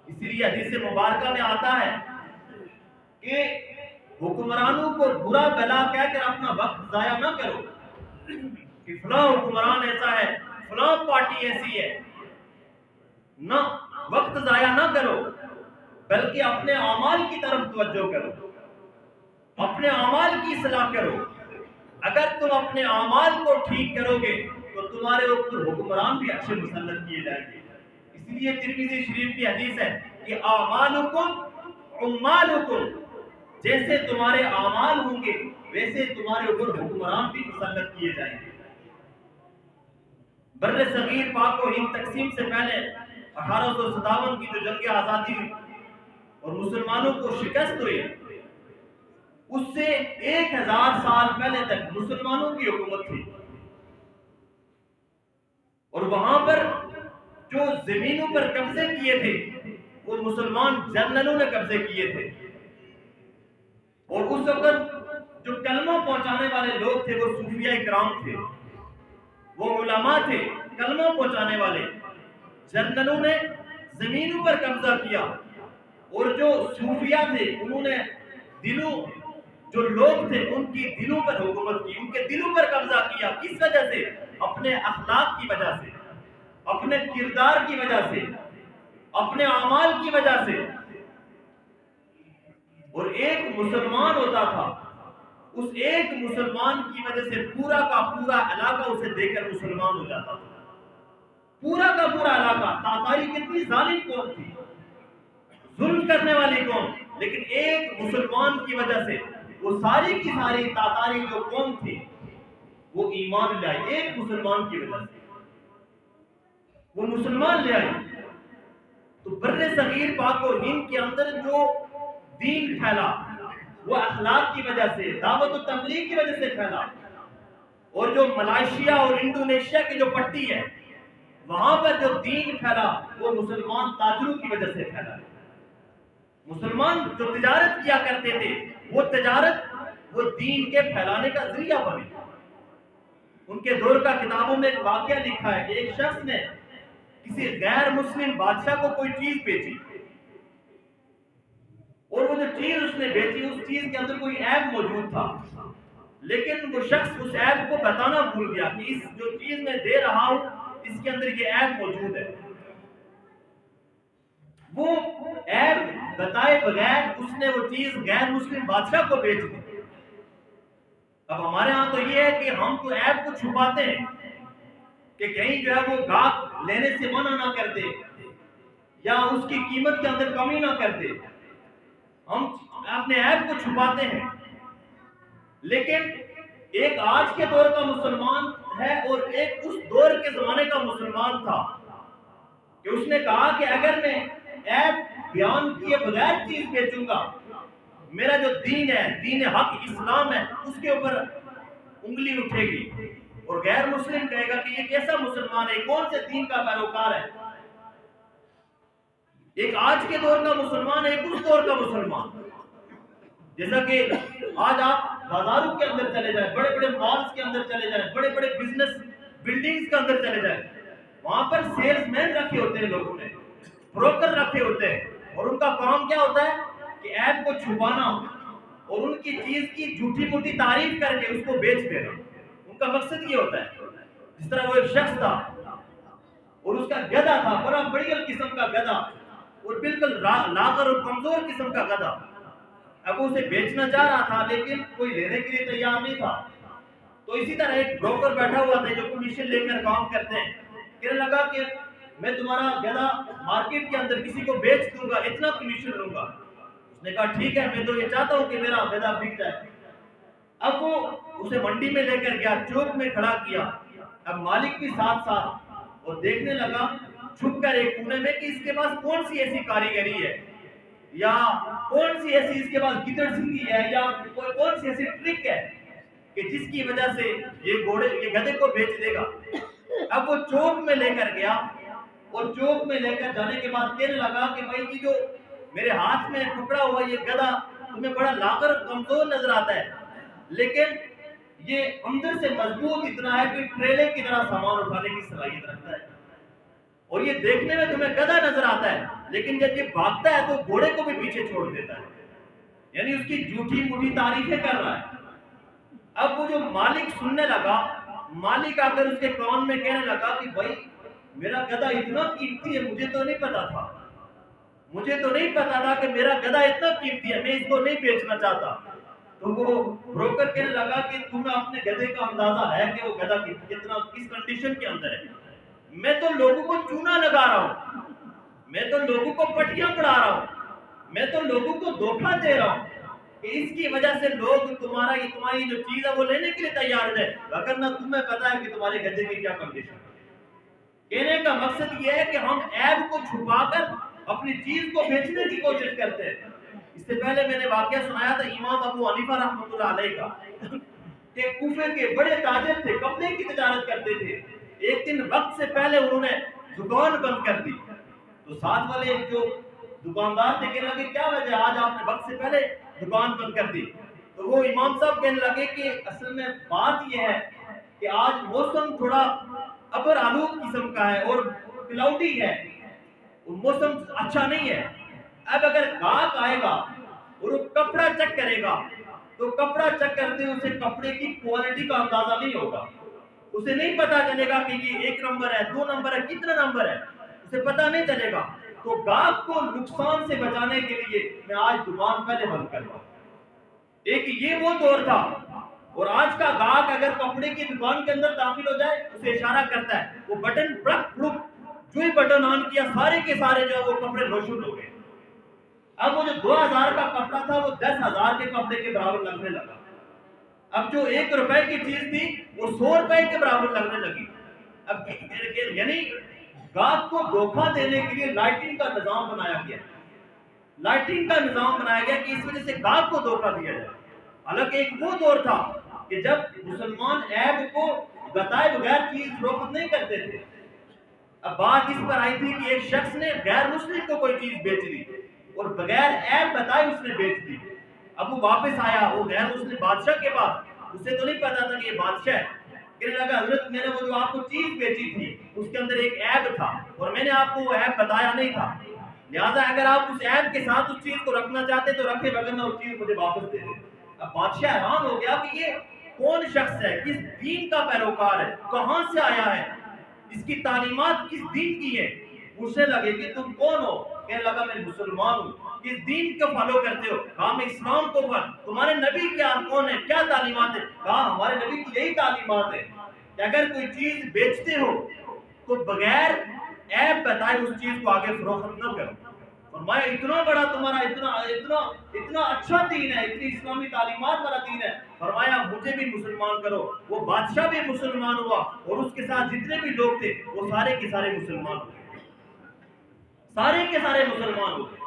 اسی لیے حدیث مبارکہ میں آتا ہے کہ حکمرانوں کو برا بلا کہہ کر اپنا وقت ضائع نہ کرو کہ فلاں حکمران ایسا ہے، فلاں پارٹی ایسی ہے، نہ وقت ضائع نہ کرو، بلکہ اپنے اعمال کی طرف توجہ کرو، اپنے اعمال کی اصلاح کرو۔ اگر تم اپنے اعمال کو ٹھیک کرو گے تو تمہارے اوپر حکمران بھی اچھے مسلط کیے جائیں گے۔ اس لیے ترمذی شریف کی حدیث ہے کہ اعمالکم عمالکم، جیسے تمہارے اعمال ہوں گے ویسے تمہارے اوپر حکمران بھی مسلط کیے جائیں گے۔ بر صغیر پاک و ہند تقسیم سے پہلے 1857 کی جو جنگ آزادی ہوئی اور مسلمانوں کو شکست ہوئی، اس سے 1000 سال پہلے تک مسلمانوں کی حکومت تھی، اور وہاں پر جو زمینوں پر قبضے کیے تھے وہ مسلمان جنرلوں نے قبضے کیے تھے، اور اس وقت جو کلمہ پہنچانے والے لوگ تھے وہ صوفیاء کرام تھے، وہ علماء تھے کلمہ پہنچانے والے۔ جنرلوں نے زمینوں پر قبضہ کیا، اور جو صوفیاء تھے انہوں نے دلوں، جو لوگ تھے ان کی دلوں پر حکومت کی، ان کے دلوں پر قبضہ کیا۔ کس وجہ سے؟ اپنے اخلاق کی وجہ سے، اپنے کردار کی وجہ سے، اپنے اعمال کی وجہ سے۔ اور ایک مسلمان ہوتا تھا، اس ایک مسلمان کی وجہ سے پورا کا پورا علاقہ اسے دیکھ کر مسلمان ہو جاتا تھا، پورا کا پورا علاقہ۔ تاتاری کتنی ظالم قوم تھی، ظلم کرنے والی قوم، لیکن ایک مسلمان کی وجہ سے وہ ساری کی ساری تاتاری جو قوم تھی وہ ایمان لے آئی، ایک مسلمان کی وجہ سے وہ مسلمان لے آئی۔ تو بر صغیر پاک و ہند کے اندر جو دین پھیلا وہ اخلاق کی وجہ سے، دعوت و تبلیغ کی وجہ سے پھیلا، اور جو ملائیشیا اور انڈونیشیا کی جو پٹی ہے وہاں پر جو دین پھیلا وہ مسلمان تاجروں کی وجہ سے پھیلا۔ مسلمان جو تجارت کیا کرتے تھے وہ تجارت وہ دین کے پھیلانے کا ذریعہ بنی۔ ان کے دور کا کتابوں میں ایک واقعہ لکھا ہے کہ ایک شخص نے کسی غیر مسلم بادشاہ کو کوئی چیز بیچی، اور وہ جو چیز اس نے بیچی اس چیز کے اندر کوئی عیب موجود تھا، لیکن وہ شخص اس عیب کو بتانا بھول گیا کہ اس جو چیز میں دے رہا ہوں اس کے اندر یہ عیب موجود ہے۔ وہ عیب بتائے بغیر اس نے وہ چیز غیر مسلم بادشاہ کو بیچ دی۔ اب ہمارے ہاں تو یہ ہے کہ ہم تو عیب کو چھپاتے ہیں کہ کہیں جو ہے وہ گاہک لینے سے منع نہ کر دے یا اس کی قیمت کے اندر کمی نہ کر دے، ہم اپنے عیب کو چھپاتے ہیں۔ لیکن ایک آج کے دور کا مسلمان ہے اور ایک اس دور کے زمانے کا مسلمان تھا کہ اس نے کہا کہ اگر میں عیب بیان کیے بغیر چیز بیچوں گا، میرا جو دین ہے، دین حق اسلام ہے، اس کے اوپر انگلی اٹھے گی، اور غیر مسلم کہے گا کہ یہ کیسا مسلمان ہے، کون سے دین کا پیروکار ہے۔ ایک آج کے دور کا مسلمان ہے، ایک اس دور کا مسلمان۔ جیسا کہ آج آپ بازاروں کے اندر چلے جائیں، بڑے بڑے مالز کے اندر چلے جائیں، بڑے بڑے بزنس بلڈنگز کے اندر چلے جائیں، وہاں پر سیلز مین رکھے ہوتے ہیں، لوگوں نے بروکر رکھے ہوتے ہیں، اور ان کا کام کیا ہوتا ہے کہ عیب کو چھپانا اور ان کی چیز کی جھوٹی موٹی تعریف کر کے اس کو بیچ دینا۔ ان کا مقصد یہ ہوتا ہے۔ جس طرح وہ ایک شخص تھا اور اس کا گدھا تھا، بڑا بڑی قسم کا گدھا، اور بالکل لاغر اور کمزور قسم کا گدھا۔ اب اسے بیچنا چاہ رہا تھا لیکن کوئی لینے کے لیے تیار نہیں تھا، تو اسی طرح ایک بروکر بیٹھا ہوا تھا جو کمیشن لے کر کام کرتے ہیں، کہنے لگا کہ میں تمہارا گدھا مارکیٹ کے اندر کسی کو بیچ دوں گا، اتنا کمیشن لوں گا۔ اس نے کہا ٹھیک ہے، میں تو یہ چاہتا ہوں کہ میرا گدھا بک جائے۔ اب وہ اسے منڈی میں لے کر گیا، چوک میں کھڑا کیا، اب مالک بھی ساتھ ساتھ، اور دیکھنے لگا چھپ کر ایک کونے میں کہ اس کے پاس کون سی ایسی کاریگری ہے، یا کون سی ایسی اس کے پاس گدڑ سنگی ہے، یا کون سی ایسی ٹرک ہے کہ جس کی وجہ سے یہ گدھے کو بیچ دے گا۔ اب وہ چوک میں لے کر گیا، اور چوک میں لے کر جانے کے بعد کہنے لگا کہ بھائی یہ جو میرے ہاتھ میں پکڑا ہوا یہ گدھا تمہیں بڑا لاغر کمزور نظر آتا ہے، لیکن یہ اندر سے مضبوط اتنا ہے کہ ٹریلے کی طرح سامان اٹھانے کی صلاحیت رکھتا ہے۔ اور یہ دیکھنے میں تمہیں گدھا نظر آتا ہے، لیکن جب یہ بھاگتا ہے تو گھوڑے کو بھی پیچھے چھوڑ دیتا ہے، یعنی اس کی جھوٹی موٹی تعریفیں کر رہا ہے۔ اب وہ جو مالک سننے لگا، مالک آ کر اس کے کان میں کہنے لگا کہ بھائی میرا گدھا اتنا قیمتی ہے، مجھے تو نہیں پتا تھا، مجھے تو نہیں پتا تھا کہ میرا گدھا اتنا قیمتی ہے، میں اس کو نہیں بیچنا چاہتا۔ تو وہ بروکر کہنے لگا کہ تمہیں اپنے گدھے کا اندازہ ہے کہ وہ گدھا کتنا کس کنڈیشن کے اندر ہے؟ میں تو لوگوں کو چونا لگا رہا ہوں، میں تو لوگوں کو پٹیاں پڑھا رہا ہوں، میں تو لوگوں کو دھوکہ دے رہا ہوں کہ اس کی وجہ سے لوگ تمہاری جو چیز ہے وہ لینے کے لیے تیار ہے، وگرنہ تمہیں پتا ہے کہ تمہارے گدھے کی کیا کنڈیشن ہے۔ کہنے کا مقصد یہ ہے کہ ہم عیب کو چھپا کر اپنی چیز کو بیچنے کی کوشش کرتے ہیں۔ اس سے پہلے میں نے واقعہ سنایا تھا امام ابو حنیفہ رحمۃ اللہ علیہ کا، کہ کوفے کے بڑے تاجر تھے، کپڑے کی تجارت کرتے تھے۔ ایک دن وقت سے پہلے انہوں نے دکان بند کر دی، تو ساتھ والے جو دکاندار تھے کہنے لگے کیا وجہ آج آپ نے وقت سے پہلے دکان بند کر دی؟ تو وہ امام صاحب کہنے لگے کہ اصل میں بات یہ ہے کہ آج موسم تھوڑا ابر آلود قسم کا ہے اور کلاؤڈی ہے، موسم اچھا نہیں ہے۔ اب اگر گاہک آئے گا اور وہ کپڑا چیک کرے گا تو کپڑا چیک کرتے اسے کپڑے کی کوالٹی کا اندازہ نہیں ہوگا، اسے نہیں پتا چلے گا کہ یہ 1 نمبر ہے 2 نمبر ہے کتنا نمبر ہے، اسے پتا نہیں چلے گا۔ تو گاہک کو نقصان سے بچانے کے لیے میں آج دکان پہلے بند کر رہا ہوں۔ ایک یہ وہ دور تھا، اور آج کا گاہک اگر کپڑے کی دکان کے اندر داخل ہو جائے اسے اشارہ کرتا ہے، وہ بٹن جو ہی بٹن آن کیا سارے کے سارے جو ہے وہ کپڑے روشن ہو گئے۔ اب وہ جو 2000 کا کپڑا تھا وہ 10,000 کے کپڑے کے برابر لگنے لگا۔ اب جو 1 روپے کی چیز تھی وہ 100 روپے کے برابر لگنے لگی۔ اب یعنی گاہک کو دھوکہ دینے کے لیے لائٹنگ کا نظام بنایا گیا، لائٹنگ کا نظام بنایا گیا کہ اس وجہ سے گاہک کو دھوکہ دیا جائے۔ حالانکہ ایک وہ دور تھا کہ جب مسلمان عیب کو بتائے بغیر چیز فروخت نہیں کرتے تھے۔ اب بات اس پر آئی تھی کہ ایک شخص نے غیر مسلم کو کوئی چیز بیچ دی اور بغیر عیب بتائے اس نے بیچ دی۔ اب وہ واپس آیا وہ غیر مسلم بادشاہ کے پاس، اسے تو نہیں پتا تھا کہ یہ بادشاہ ہے۔ کہنے لگا حضرت میں نے وہ جو آپ کو چیز بیچی تھی اس کے اندر ایک عیب تھا اور میں نے آپ کو وہ عیب بتایا نہیں تھا، لہٰذا اگر آپ اس عیب کے ساتھ اس چیز کو رکھنا چاہتے تو رکھے، وگرنہ اس چیز مجھے واپس دے دیں۔ اب بادشاہ حیران ہو گیا کہ یہ کون شخص ہے، کس دین کا پیروکار ہے، کہاں سے آیا ہے، اس کی تعلیمات کس دین کی ہے۔ پوچھنے لگے کہ تم کون ہو؟ کہنے لگا میں مسلمان ہوں۔ کس دین کو فالو کرتے ہو؟ کہا میں اسلام کو فالو۔ تمہارے نبی کیا کون ہے، کیا تعلیمات ہے؟ کہا ہمارے نبی کی یہی تعلیمات ہے کہ اگر کوئی چیز بیچتے ہو تو بغیر عیب بتائے اس چیز کو آگے فروخت نہ کرو۔ فرمایا اتنا بڑا تمہارا اتنا اچھا دین ہے، اتنی اسلامی تعلیمات والا دین ہے، فرمایا مجھے بھی مسلمان کرو۔ وہ بادشاہ بھی مسلمان ہوا اور اس کے ساتھ جتنے بھی لوگ تھے وہ سارے کے سارے مسلمان ہوئے، سارے کے سارے مسلمان ہوئے۔